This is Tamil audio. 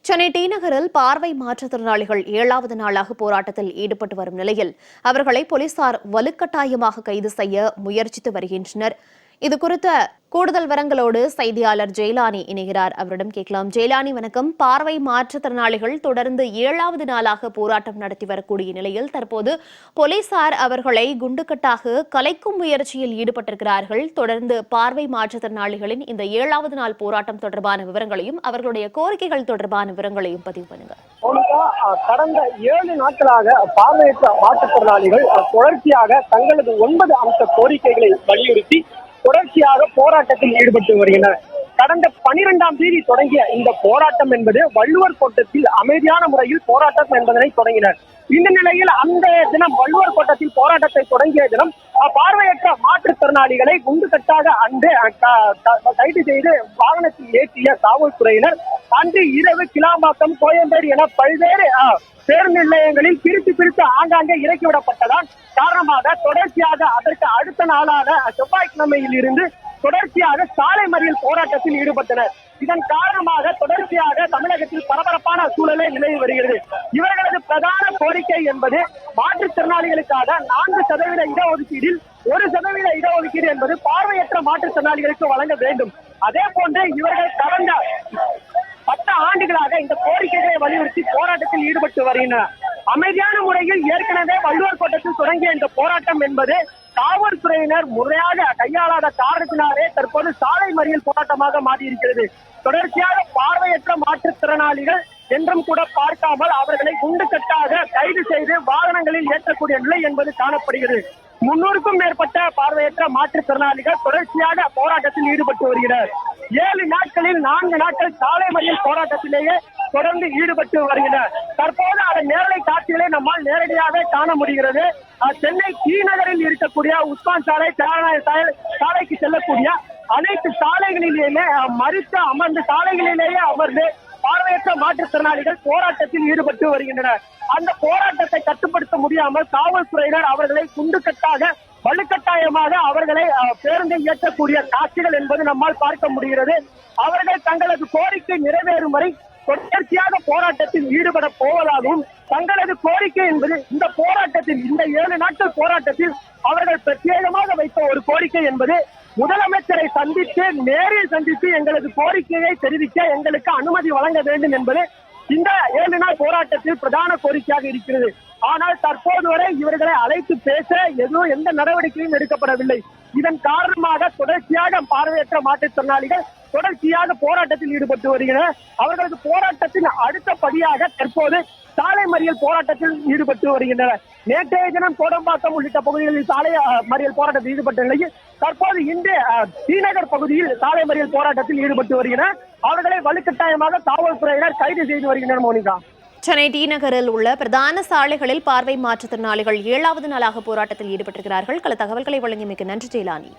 சென்னை டி நகரில் பார்வை மாற்றுத்திறனாளிகள் 7வது நாளாக போராட்டத்தில் ஈடுபட்டு வரும் நிலையில் அவர்களை போலீசார் வலுக்கட்டாயமாக கைது செய்ய முயற்சித்து வருகின்றனர். இதுகுறித்த கூடுதல் விவரங்களோடு செய்தியாளர் ஜெயலானி இணைகிறார். அவரிடம் கேட்கலாம். ஜெயலானி, வணக்கம். பார்வை மாற்றுத்திறனாளிகள் தொடர்ந்து 7வது நாளாக போராட்டம் நடத்தி வரக்கூடிய நிலையில் தற்போது போலீசார் அவர்களை குண்டுக்கட்டாக கலைக்கும் முயற்சியில் ஈடுபட்டிருக்கிறார்கள். தொடர்ந்து பார்வை மாற்றுத்திறனாளிகளின் இந்த 7வது நாள் போராட்டம் தொடர்பான விவரங்களையும் அவர்களுடைய கோரிக்கைகள் தொடர்பான விவரங்களையும் பதிவு பண்ணுங்க. கடந்த 7 நாட்களாக பார்வையற்ற மாற்றுத்திறனாளிகள் தொடர்ச்சியாக தங்களது 9 அம்ச கோரிக்கைகளை வலியுறுத்தி தொடர்ச்சியாக போராட்டத்தில் ஈடுபட்டு வருகின்றனர். கடந்த 12ஆம் தேதி தொடங்கிய இந்த போராட்டம் என்பது வள்ளுவர் கோட்டத்தில் அமைதியான முறையில் போராட்டம் என்பதனை தொடங்கினர். இந்த நிலையில் அந்த தினம் வள்ளுவர் கோட்டத்தில் போராட்டத்தை தொடங்கிய தினம் பார்வையற்ற மாற்றுத்திறனாளிகளை குண்டுகட்டாக கைது செய்து வாகனத்தில் ஏற்றிய காவல்துறையினர் அன்று இரவு கிளாம்பாக்கம், கோயம்பேடு என பல்வேறு பேருந்து நிலையங்களில் பிரித்து ஆங்காங்கே இறக்கிவிடப்பட்டதால் காரணமாக தொடர்ச்சியாக அதற்கு அடுத்த நாளான செவ்வாய்க்கிழமையில் இருந்து தொடர்ச்சியாக சாலை மறியல் போராட்டத்தில் ஈடுபட்டனர். இதன் காரணமாக தொடர்ச்சியாக தமிழகத்தில் பரபரப்பான சூழலே நிலவி வருகிறது. இவர்களது பிரதான கோரிக்கை என்பது மாற்றுத்திறனாளிகளுக்காக 4% இடஒதுக்கீடில் 1% இடஒதுக்கீடு என்பது பார்வையற்ற மாற்றுத்திறனாளிகளுக்கு வழங்க வேண்டும். அதே போன்று இவர்கள் கடந்த 10 ஆண்டுகளாக இந்த கோரிக்கைகளை வலியுறுத்தி போராட்டத்தில் ஈடுபட்டு வருகின்றனர். அமைதியான முறையில் ஏற்கனவே வள்ளுவர் கோட்டத்தில் தொடங்கிய இந்த போராட்டம் என்பது காவல்துறையினர் முறையாக கையாளாத காரணத்தினாலே தற்போது சாலை மறியல் போராட்டமாக மாறியிருக்கிறது. தொடர்ச்சியாக பார்வையற்ற மாற்றுத்திறனாளிகள் என்றும் கூட பார்க்காமல் அவர்களை குண்டுக்கட்டாக கைது செய்து வாகனங்களில் ஏற்றக்கூடிய நிலை என்பது காணப்படுகிறது. 300க்கும் மேற்பட்ட பார்வையற்ற மாற்றுத்திறனாளிகள் தொடர்ச்சியாக போராட்டத்தில் ஈடுபட்டு வருகிறார். 7 நாட்களில் 4 நாட்கள் சாலை மறியல் போராட்டத்திலேயே தொடர்ந்து ஈடுபட்டு வருகின்றனர். தற்போது அதன் நேரலை காட்சிகளை நம்மால் நேரடியாக காண முடிகிறது. சென்னை டி நகரில் இருக்கக்கூடிய உஸ்மான் சாலை, சாலைக்கு செல்லக்கூடிய அனைத்து சாலைகளிலேயே சாலைகளிலேயே அமர்ந்து பார்வையற்ற மாற்றுத்திறனாளிகள் போராட்டத்தில் ஈடுபட்டு வருகின்றனர். அந்த போராட்டத்தை கட்டுப்படுத்த முடியாமல் காவல்துறையினர் அவர்களை குண்டுக்கட்டாக வலுக்கட்டாயமாக அவர்களை பேருந்தில் ஏற்றக்கூடிய காட்சிகள் என்பது நம்மால் பார்க்க முடிகிறது. அவர்கள் தங்களது கோரிக்கை நிறைவேறும் வரை தொடர்ச்சியாக போராட்டத்தில் ஈடுபட போவதாகவும் தங்களது கோரிக்கை என்பது இந்த போராட்டத்தில் இந்த 7 நாட்கள் போராட்டத்தில் அவர்கள் பிரத்யேகமாக வைத்த ஒரு கோரிக்கை என்பது முதலமைச்சரை நேரில் சந்தித்து எங்களது கோரிக்கையை தெரிவிக்க எங்களுக்கு அனுமதி வழங்க வேண்டும் என்பது இந்த 7 நாள் போராட்டத்தில் பிரதான கோரிக்கையாக இருக்கிறது. ஆனால் தற்போது வரை இவர்களை அழைத்து பேச எந்த நடவடிக்கையும் எடுக்கப்படவில்லை. இதன் காரணமாக தொடர்ச்சியாக பார்வையற்ற மாற்றுத்திறனாளிகள் தொடர்ச்சியாக போராட்டத்தில் ஈடுபட்டு வருகின்றனர். அவர்களது போராட்டத்தின் அடுத்த படியாக தற்போது சாலை மறியல் போராட்டத்தில் ஈடுபட்டு வருகின்றனர். நேற்றைய தினம் கோடம்பாக்கம் உள்ளிட்ட பகுதிகளில் சாலை மறியல் போராட்டத்தில் ஈடுபட்ட நிலையில் தற்போது இன்று டி நகர் பகுதியில் சாலை மறியல் போராட்டத்தில் ஈடுபட்டு வருகின்றனர். அவர்களை வலுக்கட்டாயமாக காவல்துறையினர் கைது செய்து வருகின்றனர். மோனிகா, சென்னை டி நகரில் உள்ள பிரதான சாலைகளில் பார்வை மாற்றுத்திறனாளிகள் 7வது நாளாக போராட்டத்தில் ஈடுபட்டிருக்கிறார்கள். பல தகவல்களை வழங்கியமைக்கு நன்றி ஜெயலானி.